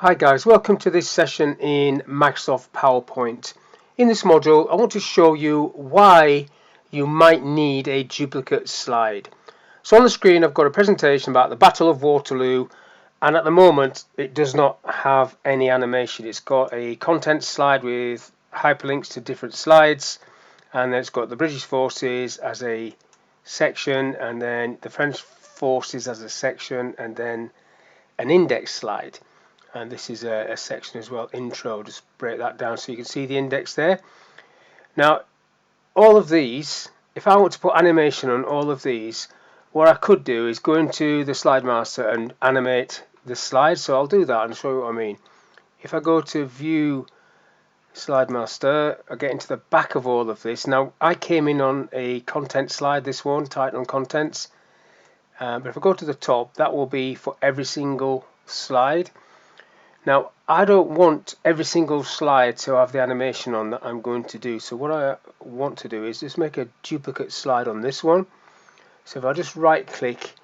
Hi guys, welcome to this session in Microsoft PowerPoint. In this module I want to show you why you might need a duplicate slide. So on the screen I've got a presentation about the Battle of Waterloo, and at the moment it does not have any animation. It's got a content slide with hyperlinks to different slides, and then it's got the British forces as a section, and then the French forces as a section, and then an index slide. And this is a section as well, intro. Just break that down so you can see the index there. Now all of these, if I want to put animation on all of these, what I could do is go into the slide master and animate the slide. So I'll do that and show you what I mean. If I go to view slide master, I get into the back of all of this. Now I came in on a content slide, this one, title and contents, but if I go to the top, that will be for every single slide. Now I don't want every single slide to have the animation on that I'm going to do, so what I want to do is just make a duplicate slide on this one. So if I just right click,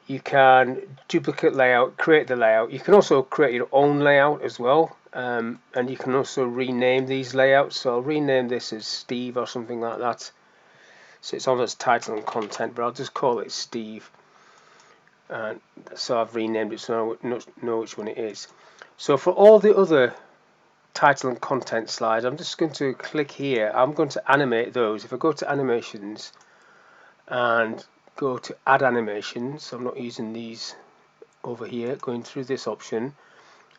you can duplicate layout, create the layout. You can also create your own layout as well, and you can also rename these layouts. So I'll rename this as Steve or something like that, so it's on as title and content, but I'll just call it Steve. And so I've renamed it so I know which one it is. So for all the other title and content slides, I'm just going to click here. I'm going to animate those. If I go to animations and go to add animations, I'm not using these over here, going through this option,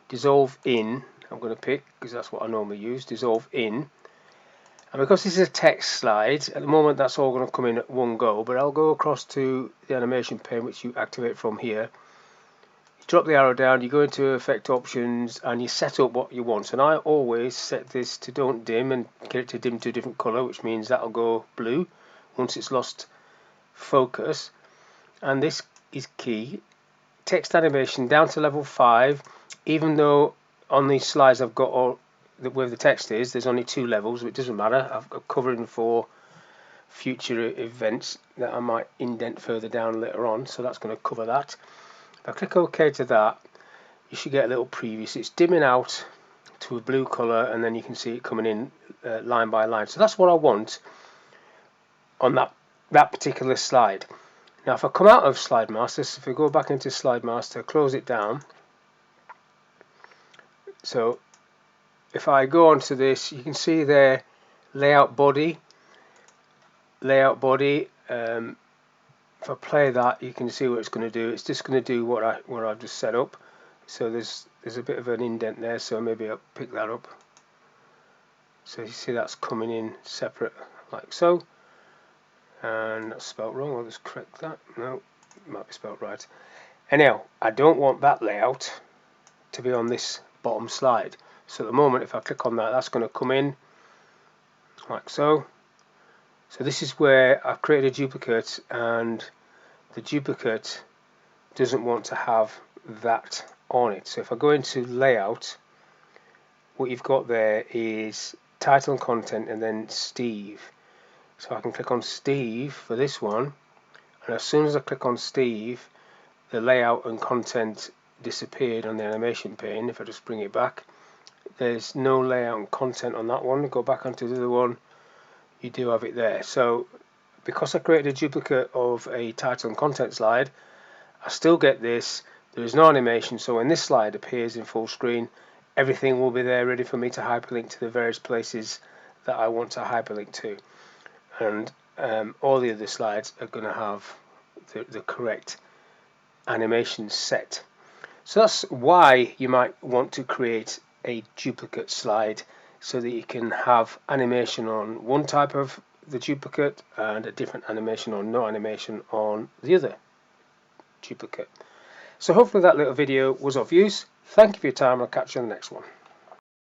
dissolve in, I'm going to pick because that's what I normally use, dissolve in. And because this is a text slide, at the moment that's all going to come in at one go, but I'll go across to the animation pane, which you activate from here. Drop the arrow down, you go into effect options and you set up what you want, and I always set this to don't dim and get it to dim to a different color, which means that'll go blue once it's lost focus. And this is key, text animation down to level 5, even though on these slides I've got all where the text is, there's only 2 levels, but it doesn't matter. I've got covering for future events that I might indent further down later on, so that's going to cover that. If I click OK to that, you should get a little preview. So it's dimming out to a blue color, and then you can see it coming in line by line. So that's what I want on that particular slide. Now if I come out of Slide Master, so if we go back into Slide Master, close it down. So if I go onto this, you can see there layout body. If I play that, you can see what it's going to do. It's just going to do what I've just set up. So there's a bit of an indent there, so maybe I'll pick that up. So you see that's coming in separate like so. And that's spelled wrong. I'll just correct that. No, it might be spelled right. Anyhow, I don't want that layout to be on this bottom slide. So at the moment, if I click on that, that's going to come in like so. So this is where I've created a duplicate, and the duplicate doesn't want to have that on it. So if I go into layout, what you've got there is title and content and then Steve. So I can click on Steve for this one, and as soon as I click on Steve, the layout and content disappeared on the animation pane. If I just bring it back, there's no layout and content on that one. Go back onto the other one, you do have it there. So because I created a duplicate of a title and content slide, I still get this. There is no animation, so when this slide appears in full screen, everything will be there ready for me to hyperlink to the various places that I want to hyperlink to, and all the other slides are going to have the correct animation set. So that's why you might want to create a duplicate slide, so that you can have animation on one type of the duplicate and a different animation or no animation on the other duplicate. So hopefully that little video was of use. Thank you for your time. I'll catch you on the next one.